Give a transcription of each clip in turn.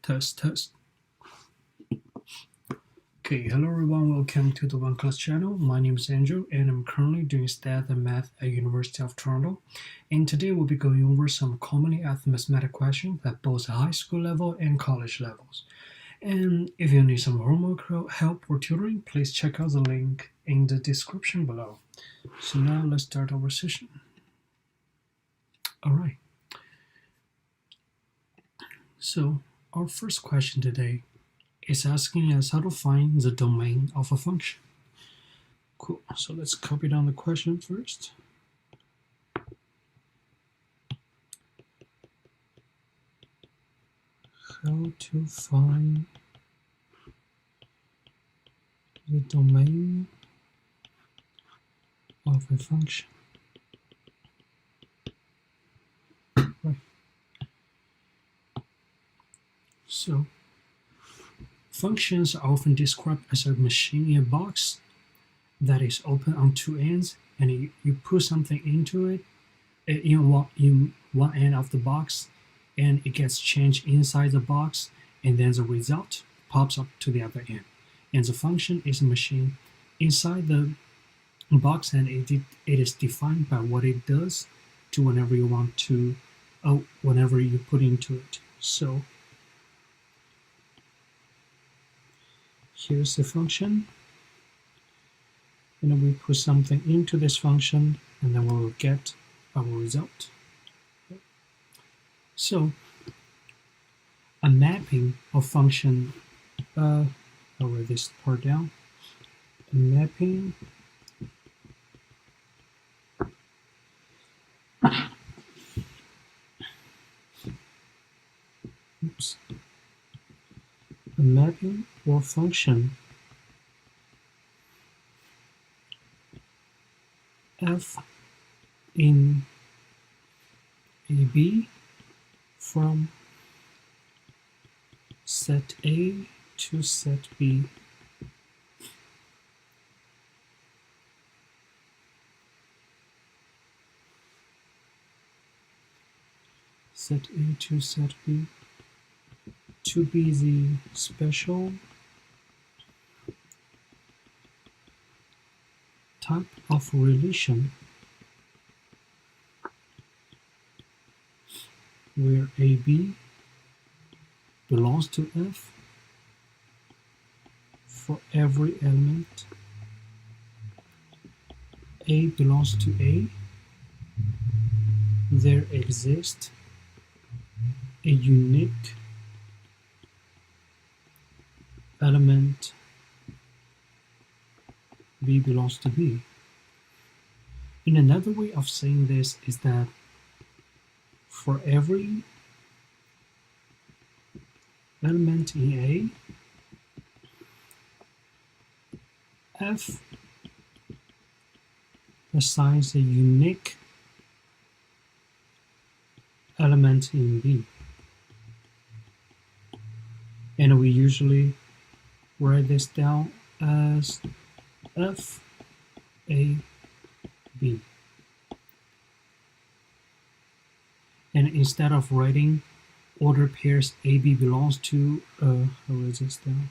Test, test. Okay, hello everyone, welcome to the OneClass channel. My name is Andrew and I'm currently doing Stats and Math at University of Toronto. And today we'll be going over some commonly asked mathematics questions at both high school level and college levels. And if you need some homework help or tutoring, please check out the link in the description below. So now let's start our session. Alright. So our first question today is asking us how to find the domain of a function. Cool, so let's copy down the question first. How to find the domain of a function. Right. So functions are often described as a machine in a box that is open on two ends, and you put something into it in one end of the box, and it gets changed inside the box, and then the result pops up to the other end. And the function is a machine inside the box, and it is defined by what it does to whenever you want to, whenever you put into it. So here's the function, and then we put something into this function, and then we will get our result. So a mapping of function, I'll write this part down. A mapping a mapping or function f in AB from set A to set B set A to set B to be the special type of relation where AB belongs to F for every element A belongs to A. There exists a unique element B belongs to B. And another way of saying this is that for every element in A, F assigns a unique element in B. And we usually write this down as F A B. And instead of writing order pairs AB belongs to, I'll write this down.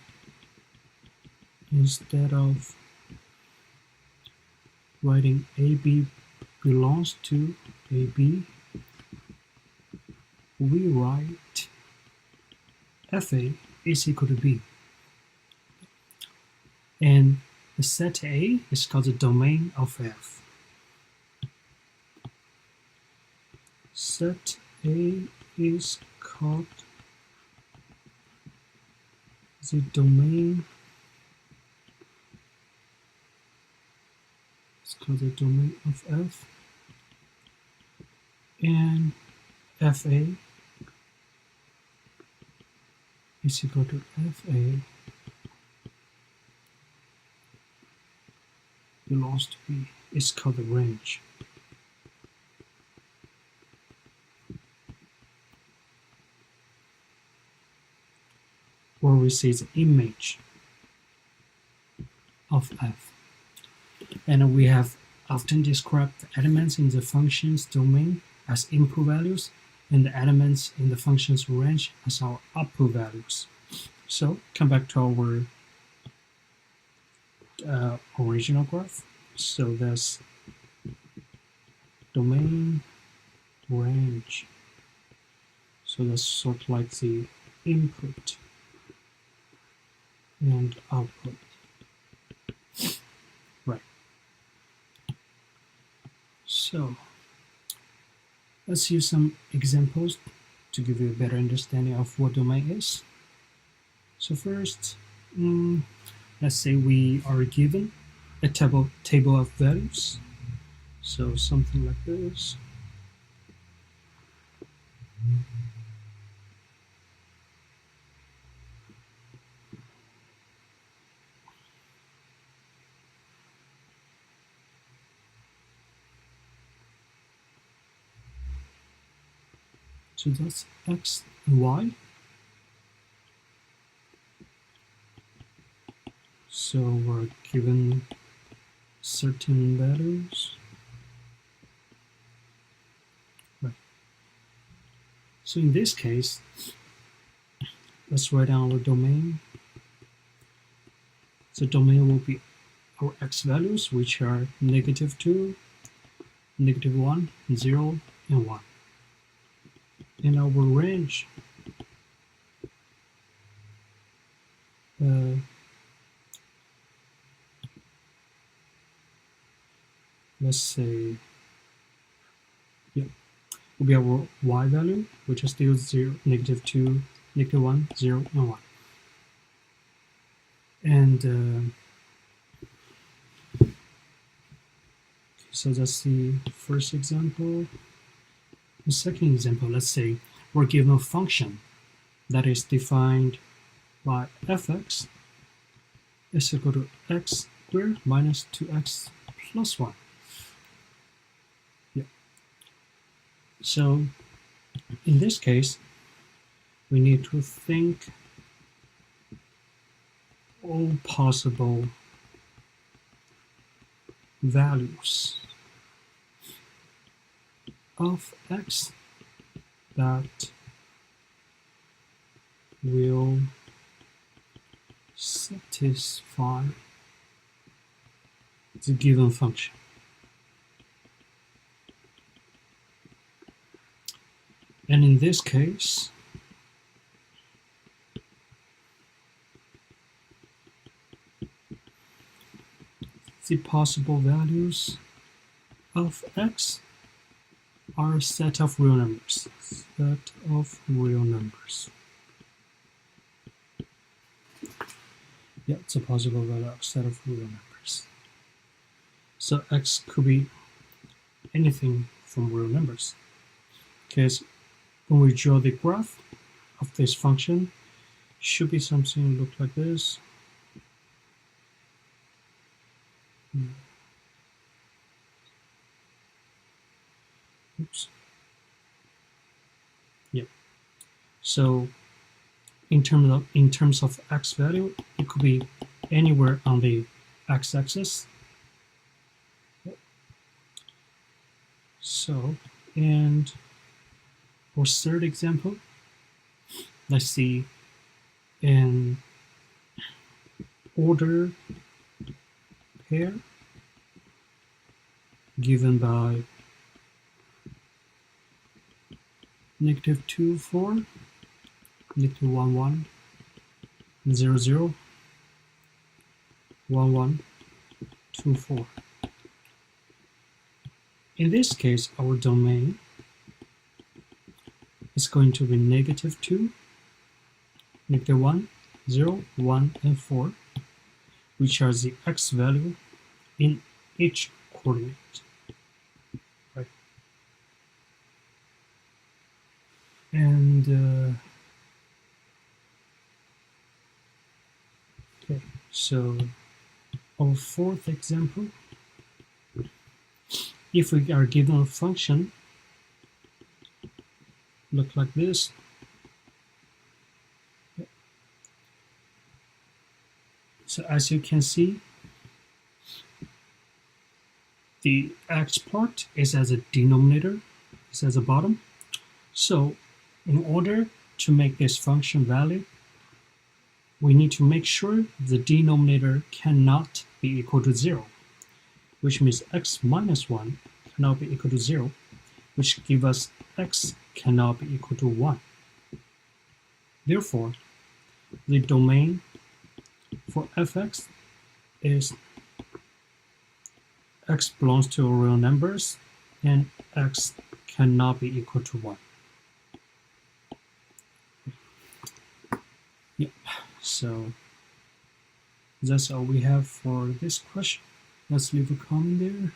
Instead of writing AB belongs to AB, we write FA is equal to B. And the set A is called the domain of F. Set A is called the domain. It's called the domain of F, and FA is equal to FA belongs to B. It's called the range. Or we say the image of F. And we have often described the elements in the function's domain as input values, and the elements in the function's range as our output values. So come back to our original graph. So that's domain range. So that's sort of like the input and output. Right. So let's use some examples to give you a better understanding of what domain is. So first, let's say we are given a table of values. So something like this. So that's x and y. So we're given certain values. Right. So in this case, let's write down our domain. The domain will be our x values, which are -2, -1, 0, and 1. And our range, let's say, will be our y value, which is still 0, -2, -1, 0, and 1. And so that's the first example. The second example, let's say we're given a function that is defined by fx is equal to x squared minus 2x plus 1. So in this case, we need to think all possible values of x that will satisfy the given function. And in this case, the possible values of x are a set of real numbers. Yeah, it's a possible value of set of real numbers. So x could be anything from real numbers. Because when we draw the graph of this function, it should be something look like this. Oops. Yep. So in terms of x value, it could be anywhere on the x-axis. So, and for third example, let's see an order pair given by -2, 4, -1, 1, 0, 0, 1, 1, 2, 4. In this case, our domain is going to be -2, -1, 0, 1, and 4, which are the x value in each coordinate. Right. And okay, so our fourth example, if we are given a function look like this, so as you can see, the x part is as a denominator, is as a bottom. So in order to make this function valid, we need to make sure the denominator cannot be equal to 0, which means x minus 1 cannot be equal to 0, which gives us x cannot be equal to 1. Therefore, the domain for fx is x belongs to real numbers and x cannot be equal to 1. Yep, so that's all we have for this question. Let's leave a comment there.